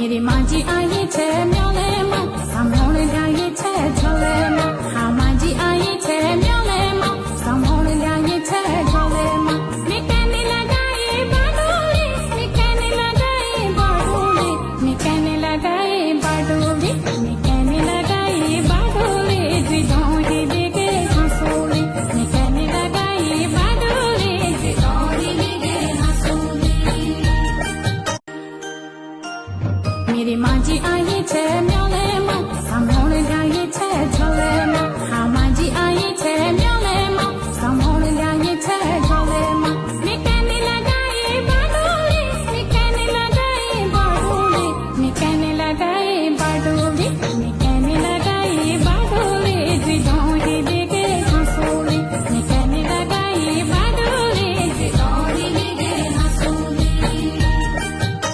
मेरी माँ जी आई छे म्योले माँ सामोण जाए छे झोले माँ हाँ माँ जी आई छे म्योले माँ सामोण जाए छे झोले माँ निकाने लगाई बाडूली निकाने लगाई बाडूली निकाने लगाई बाडूली निकाने लगाई बाडूली जिदोड़ी दिगे हंसूली निकाने लगाई बाडूली जिदोड़ी दिगे हंसूली मेरी माँ जी आई छे म्योले